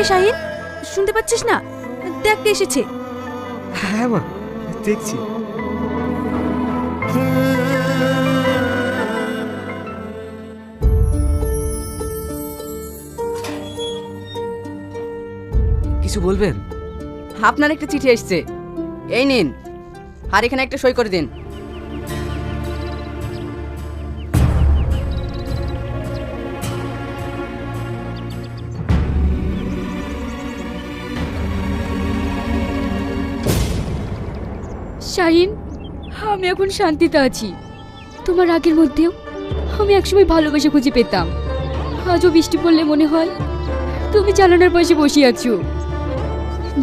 শাহিন, শুনতে পাচ্ছিস না? দেখ কে এসেছে। হ্যাঁ মা, দেখছি। কিছু বলবেন? আপনার একটা চিঠি এসেছে, এই নিন, আর এখানে একটা সই করে দিন। শাহিন, আমি এখন শান্তিতে আছি। তোমার আগের মধ্যেও আমি একসময় ভালোবাসা খুঁজে পেতাম। আজও বৃষ্টি পড়লে মনে হয় তুমি জানালার পাশে বসে আছো।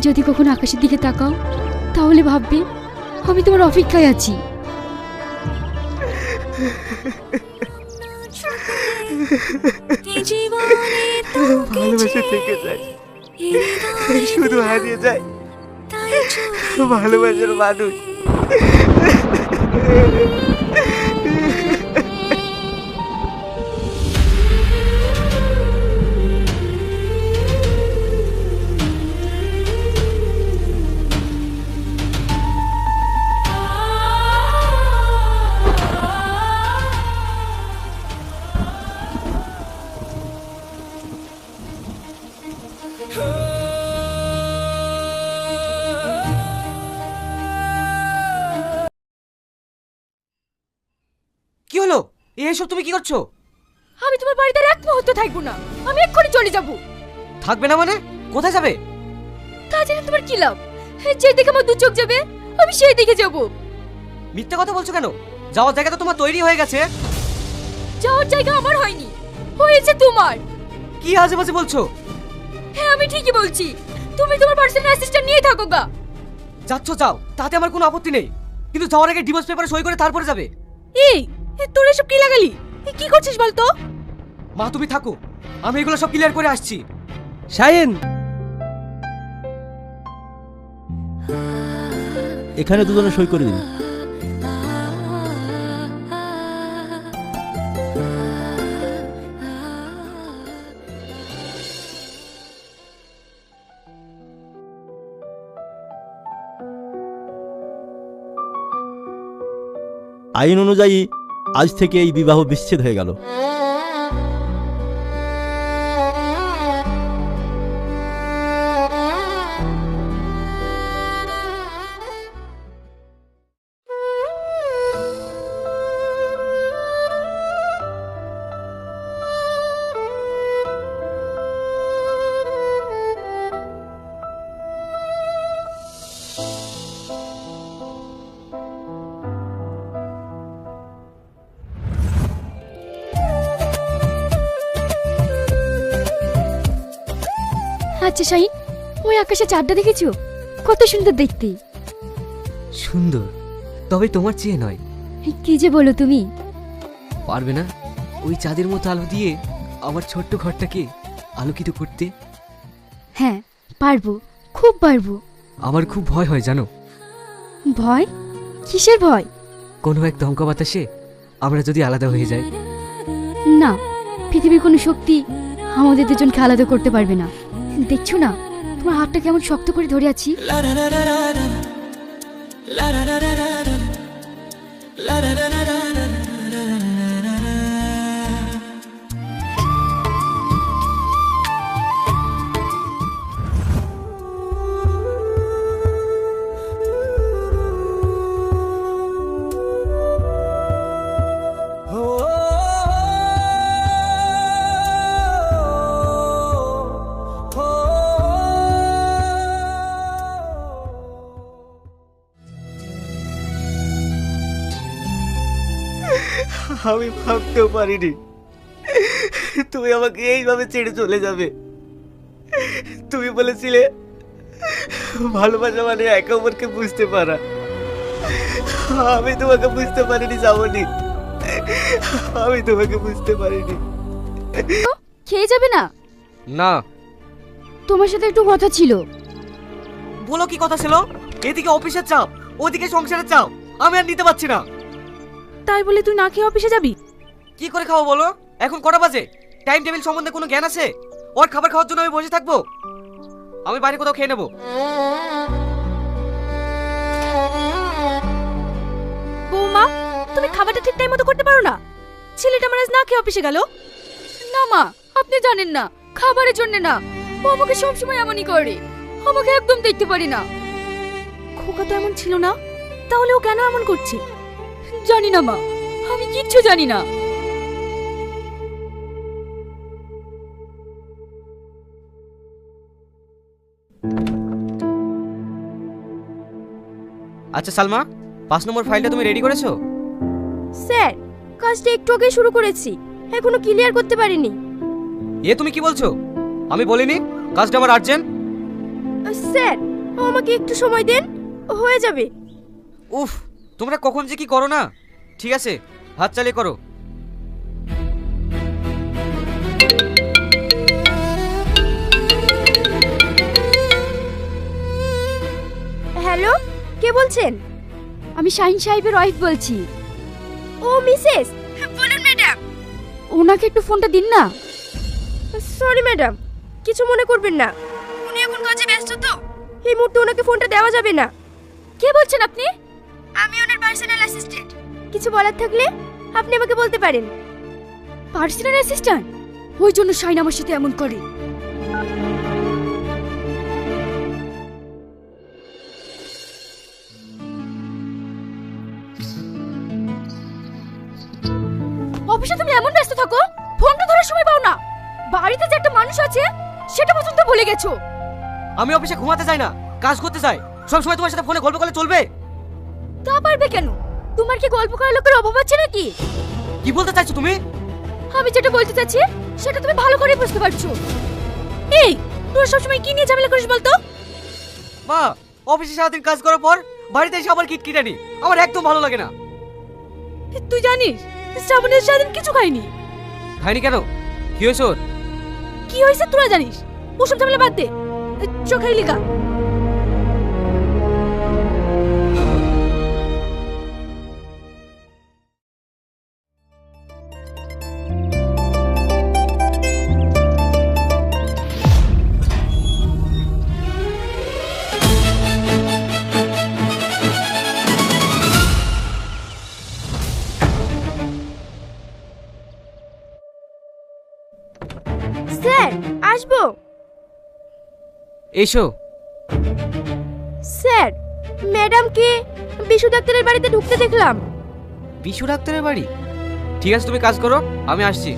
যদি কখনো আকাশের দিকে তাকাও তাহলে ভাববে আমি তোমার অপেক্ষায় আছি। ভালোবাসা থেকে যায়, শুধু হারিয়ে যায় ভালোবাসার মানুষ। কি হলো? এইসব তুমি কি করছো? আমি তোমার বাড়িতে আর এক মুহূর্ত থাকবো না। আমি এক্ষুনি চলে যাব। থাকবে না মানে? কোথায় যাবে? তা জেনে তোমার কি লাভ? যে দিকে আমার দু চোখ যাবে আমি সেই দিকে যাব। মিথ্যা কথা বলছো কেন? যাওয়ার জায়গা তো তোমার তৈরি হয়ে গেছে। যাওয়ার জায়গা আমার হয়নি, হয়েছে তোমার। কি আজে বাজে বলছো? হ্যাঁ আমি ঠিকই বলছি। তুমি তোমার পার্সোনাল অ্যাসিস্ট্যান্ট নিয়ে থাকো গা। যাচ্ছ যাও, তাতে আমার কোনো আপত্তি নেই, কিন্তু যাওয়ার আগে ডিভোর্স পেপারে সই করে তারপরে যাবে। এই তোর এসব কি লাগালি? কি করছিস বল তো? মা তুমি থাকো, আমি এগুলো সব ক্লিয়ার করে আসছি। শাহিন, এখানে দুজনে সই করে দিন। আইন অনুযায়ী আজ থেকে এই বিবাহ বিচ্ছেদ হয়ে গেল। আচ্ছা শাহিন, ওই আকাশে চাঁদটা দেখেছো? কত সুন্দর দেখতে। সুন্দর, তবে তোমার চেয়ে নয়। কি যে বলো তুমি? পারবে না ওই চাঁদের মতো আলো দিয়ে আমার ছোট্ট ঘরটাকে আলোকিত করতে? হ্যাঁ পারবো, খুব পারবো। আমার খুব ভয় হয় জানো। ভয়? কিসের ভয়? কোনো এক দমকা বাতাসে আমরা যদি আলাদা হয়ে যাই। না, পৃথিবীর কোনো শক্তি আমাদের দুজনকে আলাদা করতে পারবে না। দেখছো না তোমার হাতটা কেমন শক্ত করে ধরে আছি। আমি ভাবতেও পারিনি তুমি আমাকে এইভাবে ছেড়ে চলে যাবে। তুমি বলেছিলে ভালোবাসা মানে একে অপরকে বুঝতে পারা। আমি তোমাকে বুঝতে পারিনি শ্রাবণী, আমি তোমাকে বুঝতে পারিনি। খেয়ে যাবে না? না। তোমার সাথে একটু কথা ছিল। বলো কি কথা ছিল? এদিকে অফিসের চাপ, ওদিকে সংসারের চাপ, আমি আর নিতে পারছি না। তাই বলে তুই না খেয়ে অফিসে যাবি? কি করে খাবো বলো? এখন কটা বাজে? টাইম টেবিল সম্বন্ধে কোনো জ্ঞান আছে? ওর খাবার খাওয়ার জন্য আমি বসে থাকবো? আমি বাইরে কোথাও খেয়ে নেবো। বৌমা, তুমি খাবারটা ঠিক টাইম মতো করতে পারো না? ছেলেটা আমার আজ না খেয়ে অফিসে গেল। না মা, আপনি জানেন না, খাবারের জন্য না, ও আমাকে সবসময় এমনই করে, আমাকে একদম দেখতে পারি না। খোকা তো এমন ছিল না, তাহলে ও কেন এমন করছে? জানি না মা, আমি কিচ্ছু জানি না। আচ্ছা সালমা, 5 নম্বর ফাইলটা তুমি রেডি করেছো? স্যার, কাজটা একটু আগে শুরু করেছি, এখনো ক্লিয়ার করতে পারিনি। এ তুমি কি বলছো? আমি বলিনি কাজটা আমার আর্জেন্ট? স্যার, আমাকে একটু সময় দেন, হয়ে যাবে। উফ, তোমরা কখন যে কি করো না। ঠিক আছে, হাত চালিয়ে করো। হ্যালো, কে বলছেন? আমি শাহিন সাহেবের ওয়াইফ বলছি। ও মিসেস, বলুন ম্যাডাম। ওনাকে একটু ফোনটা দিন না। সরি ম্যাডাম, কিছু মনে করবেন না, উনি এখন কাজে ব্যস্ত তো, এই মুহূর্তে ওনাকে ফোনটা দেওয়া যাবে না। কে বলছেন আপনি? আমি ওনার পার্সোনাল অ্যাসিস্ট্যান্ট, কিছু বলার থাকলে আপনি আমাকে বলতে পারেন। Personal assistant? ওই জন্য শাহিন আমার সাথে এমন করে। অফিসে তুমি এমন ব্যস্ত থাকো, ফোনটা ধরার সময় পাও না। বাড়িতে যে একটা মানুষ আছে সেটা পর্যন্ত ভুলে গেছো। আমি অফিসে ঘুমাতে যাই না, কাজ করতে যাই। সব সময় তোমার সাথে ফোনে গল্প করলে চলবে? তা পারবে কেন? তোমার কি গল্প করার লোকের অভাব আছে নাকি? কি বলতে চাইছো তুমি? আমি যেটা বলতে চাচ্ছি সেটা তুমি ভালো করে বুঝতে পারছো। এই, তোরা সবসময় কি নিয়ে ঝামেলা করিস বলতো? মা, অফিসে সারাদিন কাজ করার পর বাড়িতে এসে আবার কিটকিটানি, আমার একদম ভালো লাগে না। তুই জানিস শ্রাবণের সারাদিন কিছু খাইনি। খাইনি কেন? কি হয়েছে ওর? কি হয়েছে তোরা জানিস, ওসব ঝামেলা বাদ দে, চো খাইলি গা। স্যার, আসবো? এসো। স্যার, ম্যাডামকে বিশু ডাক্তারের বাড়িতে ঢুকতে দেখলাম। বিশু ডাক্তারের বাড়ি? ঠিক আছে, তুমি কাজ করো, আমি আসছি।